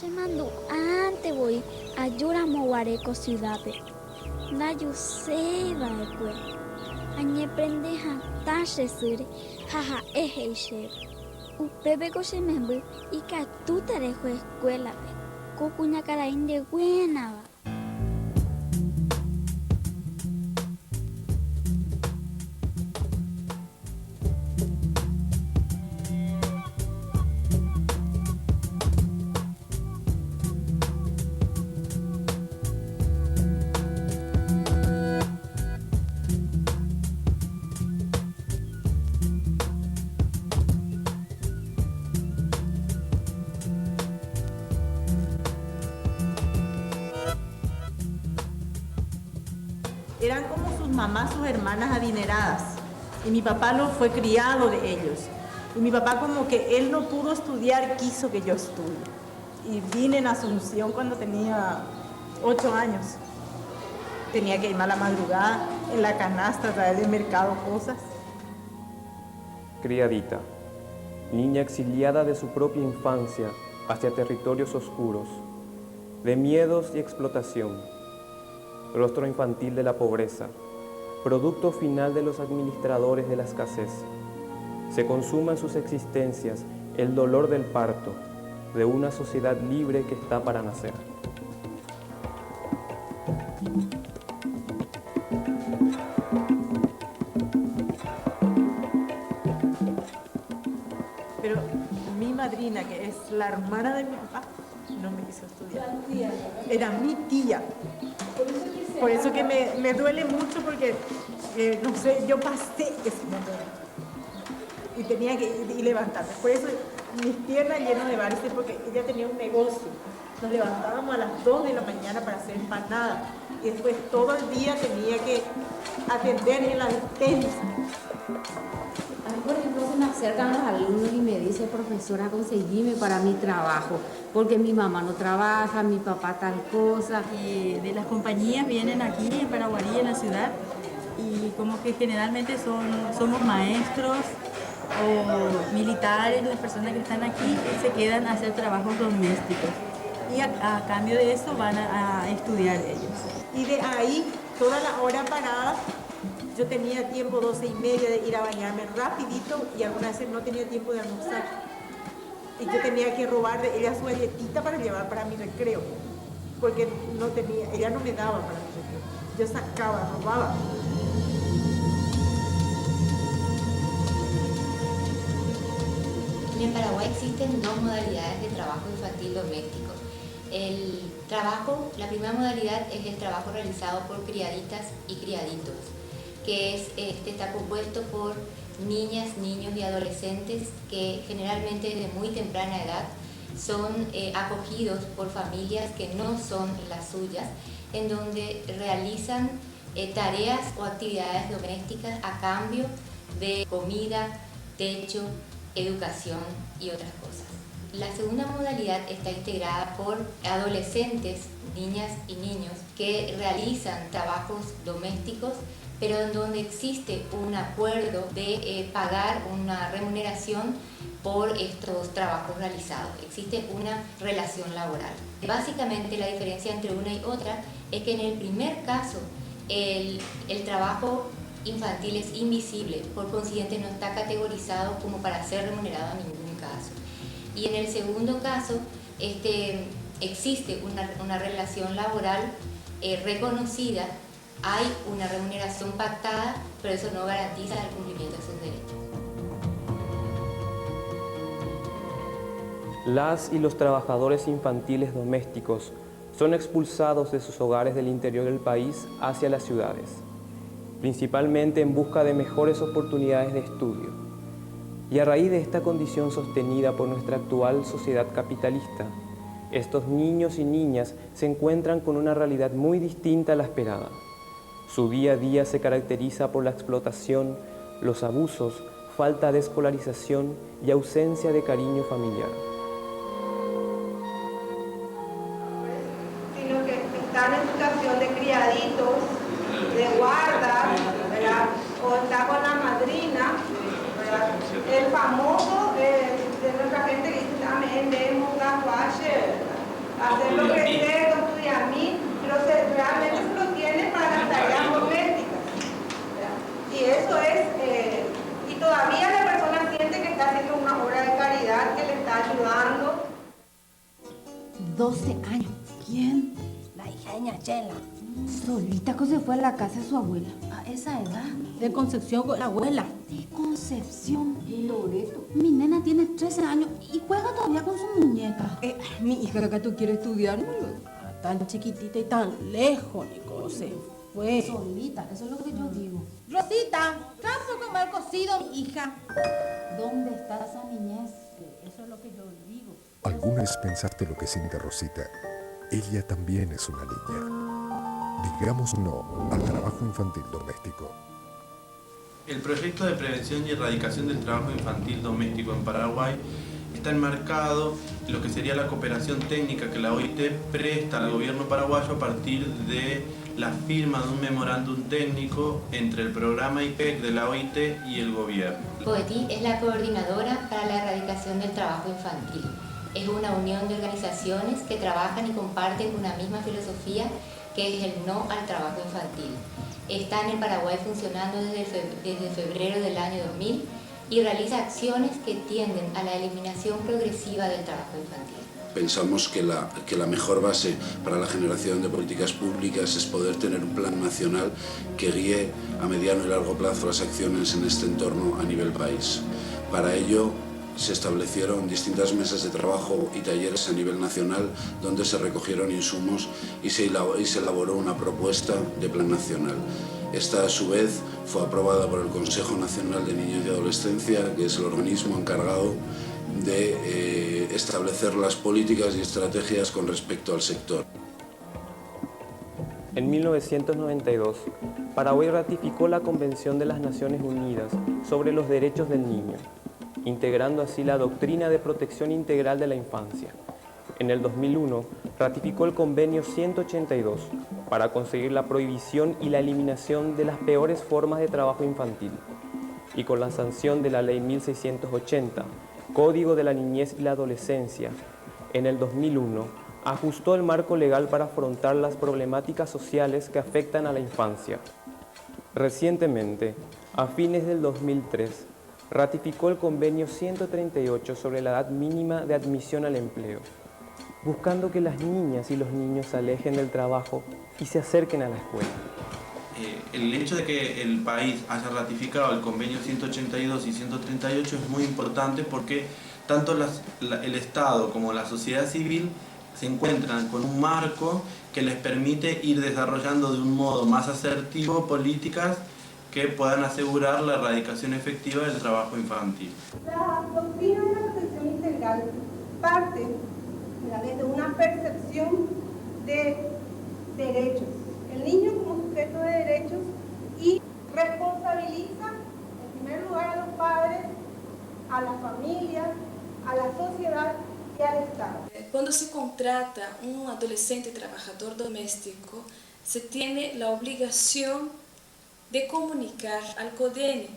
Se mandó antes voy a Yuramo Guareco ciudad. Nayu se va pues. Añe prende tache sure. Jaja eje. Upepe coche member y que tú te dejo escuela. Cocuña cara inde buena va. Eran como sus mamás, sus hermanas adineradas. Y mi papá lo fue criado de ellos. Y mi papá como que él no pudo estudiar, quiso que yo estudie. Y vine en Asunción cuando tenía 8 años. Tenía que irme a la madrugada en la canasta a traer del mercado cosas. Criadita, niña exiliada de su propia infancia hacia territorios oscuros, de miedos y explotación. Rostro infantil de la pobreza, producto final de los administradores de la escasez. Se consuma en sus existencias el dolor del parto de una sociedad libre que está para nacer. Pero mi madrina, que es la hermana de mi papá, no me quiso estudiar. Era mi tía. Por eso que me duele mucho porque, no sé, yo pasé ese momento. Y tenía que ir y levantarme. Por eso mis piernas llenas de varices porque ella tenía un negocio. Nos levantábamos a las 2 de la mañana para hacer empanadas. Y después todo el día tenía que atender en la despensa. A mí, por ejemplo, se me acercan los alumnos y me dicen, profesora, conseguime para mi trabajo, porque mi mamá no trabaja, mi papá tal cosa. Y de las compañías vienen aquí en Paraguarí, en la ciudad, y como que generalmente somos maestros o militares, las personas que están aquí se quedan a hacer trabajos domésticos. Y a cambio de eso van a estudiar ellos. Y de ahí, toda la hora parada, yo tenía tiempo 12:30 de ir a bañarme rapidito y algunas veces no tenía tiempo de almorzar. Y yo tenía que robar de ella su galletita para llevar para mi recreo, porque no tenía, ella no me daba para mi recreo. Yo sacaba, robaba. En Paraguay existen 2 modalidades de trabajo infantil doméstico. El trabajo, la primera modalidad es el trabajo realizado por criaditas y criaditos, que está compuesto por niñas, niños y adolescentes que generalmente desde muy temprana edad son acogidos por familias que no son las suyas, en donde realizan tareas o actividades domésticas a cambio de comida, techo, educación y otras cosas. La segunda modalidad está integrada por adolescentes, niñas y niños que realizan trabajos domésticos, pero en donde existe un acuerdo de pagar una remuneración por estos trabajos realizados. Existe una relación laboral. Básicamente la diferencia entre una y otra es que en el primer caso el trabajo infantil es invisible, por consiguiente no está categorizado como para ser remunerado en ningún caso. Y en el segundo caso existe una relación laboral reconocida, hay una remuneración pactada, pero eso no garantiza el cumplimiento de sus derechos. Las y los trabajadores infantiles domésticos son expulsados de sus hogares del interior del país hacia las ciudades, principalmente en busca de mejores oportunidades de estudio. Y a raíz de esta condición sostenida por nuestra actual sociedad capitalista, estos niños y niñas se encuentran con una realidad muy distinta a la esperada. Su día a día se caracteriza por la explotación, los abusos, falta de escolarización y ausencia de cariño familiar. Sino que están en situación de criaditos, de guarda, ¿verdad? O está con la madrina, ¿verdad? El famoso de nuestra gente que dice, 12 años. ¿Quién? La hija de Ñachela. Solita que se fue a la casa de su abuela. A esa edad. De Concepción con la abuela. De Concepción. Loreto. Mi nena tiene 13 años y juega todavía con su muñeca. Mi hija que tú quieres estudiar, ¿no? Tan chiquitita y tan lejos, Nico, se fue. Solita, eso es lo que yo digo. Rosita, trae un poco más cocido, mi hija. ¿Dónde está esa niñez? Eso es lo que yo digo. ¿Alguna vez pensaste lo que siente Rosita? Ella también es una niña. Digamos no al trabajo infantil doméstico. El proyecto de prevención y erradicación del trabajo infantil doméstico en Paraguay está enmarcado en lo que sería la cooperación técnica que la OIT presta al gobierno paraguayo a partir de la firma de un memorándum técnico entre el programa IPEC de la OIT y el gobierno. POETI es la coordinadora para la erradicación del trabajo infantil. Es una unión de organizaciones que trabajan y comparten una misma filosofía, que es el no al trabajo infantil. Está en el Paraguay funcionando desde febrero del año 2000 y realiza acciones que tienden a la eliminación progresiva del trabajo infantil. Pensamos que la mejor base para la generación de políticas públicas es poder tener un plan nacional que guíe a mediano y largo plazo las acciones en este entorno a nivel país. Para ello se establecieron distintas mesas de trabajo y talleres a nivel nacional donde se recogieron insumos y se elaboró una propuesta de plan nacional. Esta, a su vez, fue aprobada por el Consejo Nacional de Niñez y Adolescencia, que es el organismo encargado de establecer las políticas y estrategias con respecto al sector. En 1992, Paraguay ratificó la Convención de las Naciones Unidas sobre los Derechos del Niño, integrando así la doctrina de protección integral de la infancia. En el 2001, ratificó el Convenio 182 para conseguir la prohibición y la eliminación de las peores formas de trabajo infantil. Y con la sanción de la Ley 1680, Código de la Niñez y la Adolescencia, en el 2001, ajustó el marco legal para afrontar las problemáticas sociales que afectan a la infancia. Recientemente, a fines del 2003, ratificó el Convenio 138 sobre la edad mínima de admisión al empleo, buscando que las niñas y los niños se alejen del trabajo y se acerquen a la escuela. El hecho de que el país haya ratificado el convenio 182 y 138 es muy importante porque tanto el Estado como la sociedad civil se encuentran con un marco que les permite ir desarrollando de un modo más asertivo políticas que puedan asegurar la erradicación efectiva del trabajo infantil. La doctrina de la protección integral parte de una percepción de derechos. El niño como sujeto de derechos y responsabiliza en primer lugar a los padres, a la familia, a la sociedad y al Estado. Cuando se contrata un adolescente trabajador doméstico, se tiene la obligación de comunicar al CODENE.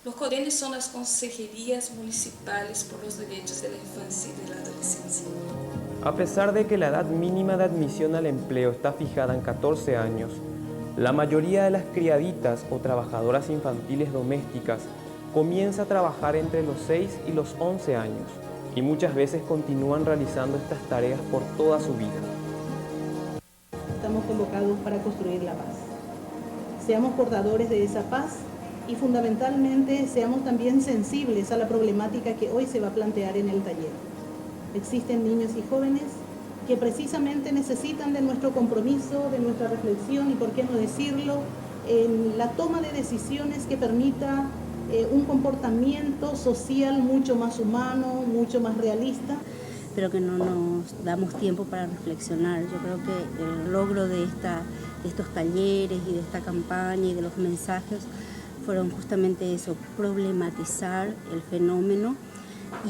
Los CODENE son las consejerías municipales por los derechos de la infancia y de la adolescencia. A pesar de que la edad mínima de admisión al empleo está fijada en 14 años, la mayoría de las criaditas o trabajadoras infantiles domésticas comienza a trabajar entre los 6 y los 11 años y muchas veces continúan realizando estas tareas por toda su vida. Estamos convocados para construir la paz. Seamos portadores de esa paz y fundamentalmente seamos también sensibles a la problemática que hoy se va a plantear en el taller. Existen niños y jóvenes que precisamente necesitan de nuestro compromiso, de nuestra reflexión y, por qué no decirlo, en la toma de decisiones que permita un comportamiento social mucho más humano, mucho más realista. Pero que no nos damos tiempo para reflexionar. Yo creo que el logro de estos talleres y de esta campaña y de los mensajes fueron justamente eso, problematizar el fenómeno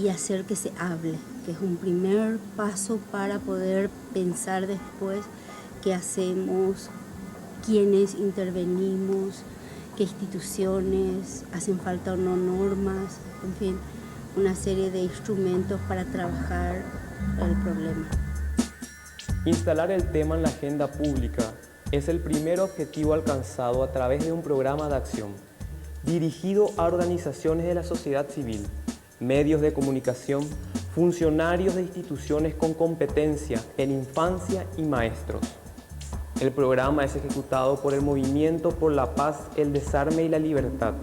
y hacer que se hable, que es un primer paso para poder pensar después qué hacemos, quiénes intervenimos, qué instituciones, hacen falta o no normas, en fin, una serie de instrumentos para trabajar el problema. Instalar el tema en la agenda pública es el primer objetivo alcanzado a través de un programa de acción dirigido a organizaciones de la sociedad civil, medios de comunicación, funcionarios de instituciones con competencia en infancia y maestros. El programa es ejecutado por el Movimiento por la Paz, el Desarme y la Libertad,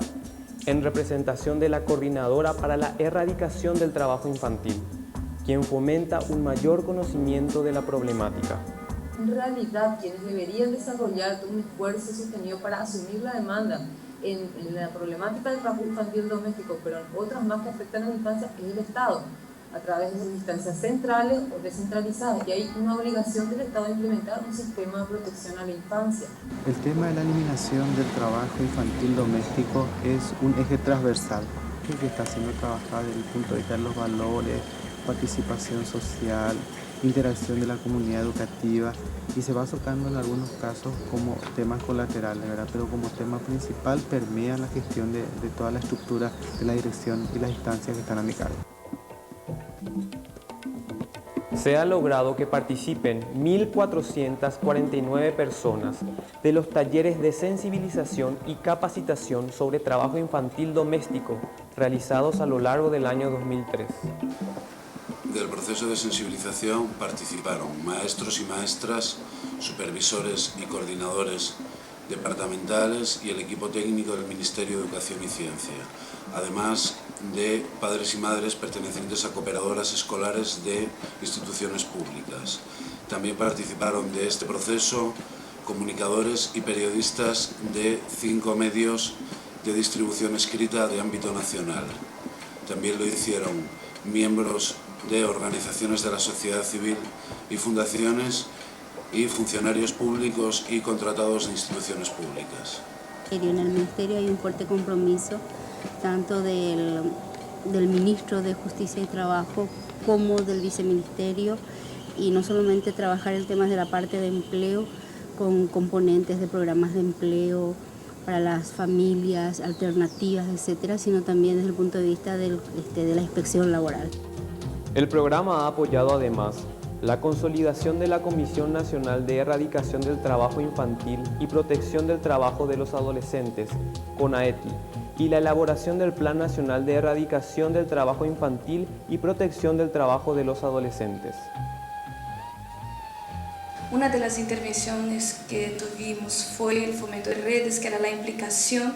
en representación de la Coordinadora para la Erradicación del Trabajo Infantil, quien fomenta un mayor conocimiento de la problemática. En realidad, quienes deberían desarrollar un esfuerzo sostenido para asumir la demanda en la problemática del trabajo infantil doméstico, pero en otras más que afectan a la infancia, es el Estado, a través de sus instancias centrales o descentralizadas, y hay una obligación del Estado de implementar un sistema de protección a la infancia. El tema de la eliminación del trabajo infantil doméstico es un eje transversal que está siendo trabajado desde el punto de vista de los valores, participación social, interacción de la comunidad educativa, y se va tocando en algunos casos como temas colaterales, ¿verdad? Pero como tema principal permea la gestión de toda la estructura de la dirección y las instancias que están a mi cargo. Se ha logrado que participen 1.449 personas de los talleres de sensibilización y capacitación sobre trabajo infantil doméstico realizados a lo largo del año 2003. Del proceso de sensibilización participaron maestros y maestras, supervisores y coordinadores departamentales y el equipo técnico del Ministerio de Educación y Ciencia, además de padres y madres pertenecientes a cooperadoras escolares de instituciones públicas. También participaron de este proceso comunicadores y periodistas de 5 medios de distribución escrita de ámbito nacional. También lo hicieron miembros de organizaciones de la sociedad civil y fundaciones y funcionarios públicos y contratados de instituciones públicas. En el Ministerio hay un fuerte compromiso tanto del Ministro de Justicia y Trabajo como del Viceministerio, y no solamente trabajar el tema de la parte de empleo con componentes de programas de empleo para las familias, alternativas, etcétera, sino también desde el punto de vista de la inspección laboral. El programa ha apoyado además la consolidación de la Comisión Nacional de Erradicación del Trabajo Infantil y Protección del Trabajo de los Adolescentes, CONAETI, y la elaboración del Plan Nacional de Erradicación del Trabajo Infantil y Protección del Trabajo de los Adolescentes. Una de las intervenciones que tuvimos fue el fomento de redes, que era la implicación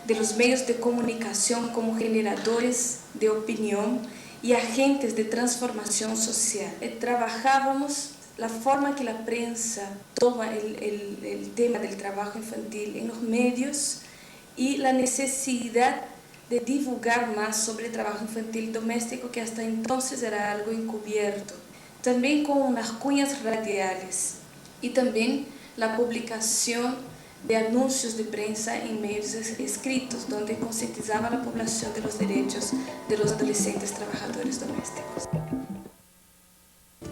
de los medios de comunicación como generadores de opinión y agentes de transformación social. Trabajábamos la forma que la prensa toma el tema del trabajo infantil en los medios y la necesidad de divulgar más sobre el trabajo infantil doméstico, que hasta entonces era algo encubierto. También con las cuñas radiales y también la publicación de anuncios de prensa en medios escritos, donde concientizaba a la población de los derechos de los adolescentes trabajadores domésticos.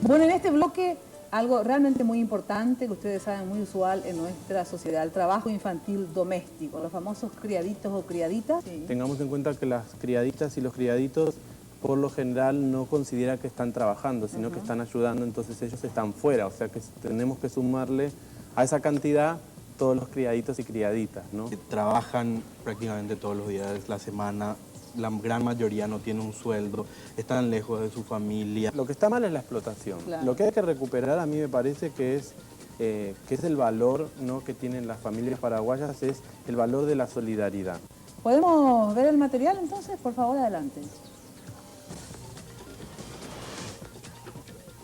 Bueno, en este bloque, algo realmente muy importante, que ustedes saben, muy usual en nuestra sociedad, el trabajo infantil doméstico, los famosos criaditos o criaditas. Sí. Tengamos en cuenta que las criaditas y los criaditos por lo general no consideran que están trabajando, sino que están ayudando, entonces ellos están fuera, o sea que tenemos que sumarle a esa cantidad todos los criaditos y criaditas, ¿no? Que trabajan prácticamente todos los días de la semana, la gran mayoría no tiene un sueldo, están lejos de su familia. Lo que está mal es la explotación. Claro. Lo que hay que recuperar, a mí me parece que es el valor, ¿no?, que tienen las familias paraguayas, es el valor de la solidaridad. ¿Podemos ver el material entonces? Por favor, adelante.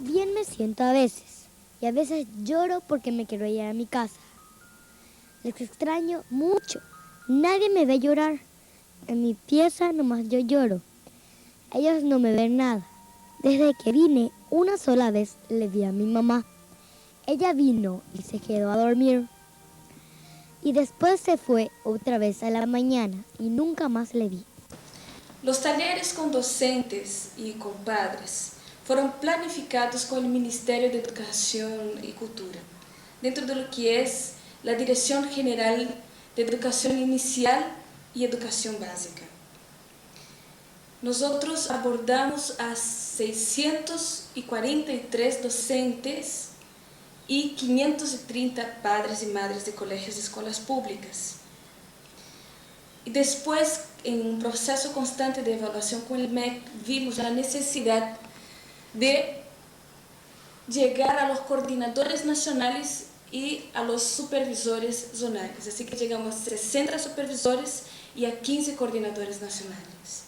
Bien me siento a veces, y a veces lloro porque me quiero ir a mi casa. Les extraño mucho, nadie me ve llorar. En mi pieza nomás yo lloro. Ellos no me ven nada. Desde que vine, una sola vez le vi a mi mamá. Ella vino y se quedó a dormir. Y después se fue otra vez a la mañana y nunca más le vi. Los talleres con docentes y con padres fueron planificados con el Ministerio de Educación y Cultura, dentro de lo que es la Dirección General de Educación Inicial y Educación Básica. Nosotros abordamos a 643 docentes y 530 padres y madres de colegios y escuelas públicas. Y después, en un proceso constante de evaluación con el MEC, vimos la necesidad de llegar a los coordinadores nacionales y a los supervisores zonales. Así que llegamos a 60 supervisores y a 15 coordinadores nacionales.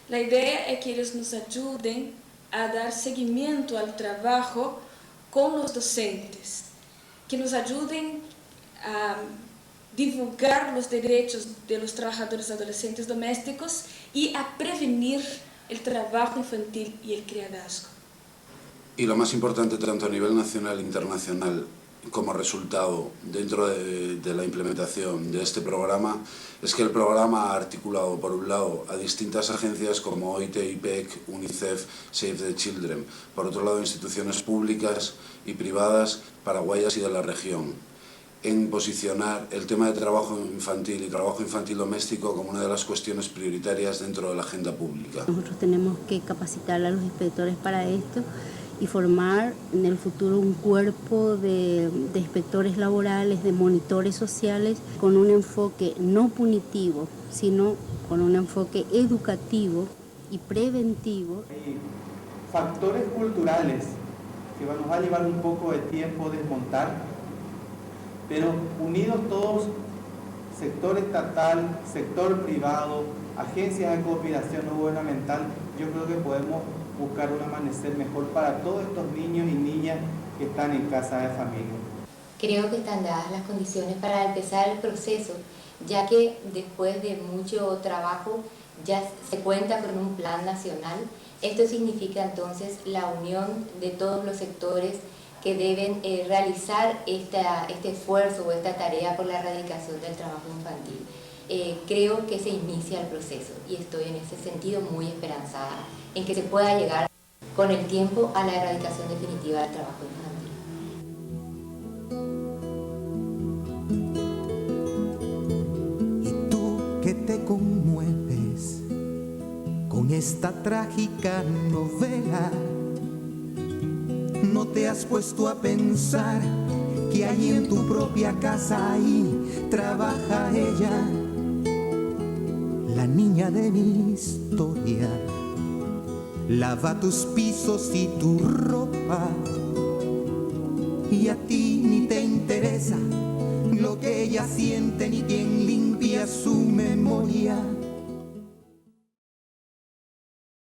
La idea es que ellos nos ayuden a dar seguimiento al trabajo con los docentes, que nos ayuden a divulgar los derechos de los trabajadores adolescentes domésticos y a prevenir el trabajo infantil y el criadazgo. Y lo más importante, tanto a nivel nacional e internacional, como resultado dentro de la implementación de este programa, es que el programa ha articulado, por un lado, a distintas agencias como OIT, IPEC, UNICEF, Save the Children, por otro lado, instituciones públicas y privadas, paraguayas y de la región, en posicionar el tema de trabajo infantil y trabajo infantil doméstico como una de las cuestiones prioritarias dentro de la agenda pública. Nosotros tenemos que capacitar a los inspectores para esto y formar en el futuro un cuerpo de inspectores laborales, de monitores sociales, con un enfoque no punitivo, sino con un enfoque educativo y preventivo. Hay factores culturales que nos va a llevar un poco de tiempo desmontar, pero unidos todos, sector estatal, sector privado, agencias de cooperación no gubernamental, yo creo que podemos buscar un amanecer mejor para todos estos niños y niñas que están en casa de familia. Creo que están dadas las condiciones para empezar el proceso, ya que después de mucho trabajo ya se cuenta con un plan nacional. Esto significa entonces la unión de todos los sectores que deben realizar este esfuerzo o esta tarea por la erradicación del trabajo infantil. Creo que se inicia el proceso y estoy en ese sentido muy esperanzada en que se pueda llegar con el tiempo a la erradicación definitiva del trabajo infantil. Y tú que te conmueves con esta trágica novela, ¿no te has puesto a pensar que allí en tu propia casa ahí trabaja ella, la niña de mi historia? Lava tus pisos y tu ropa y a ti ni te interesa lo que ella siente ni quien limpia su memoria.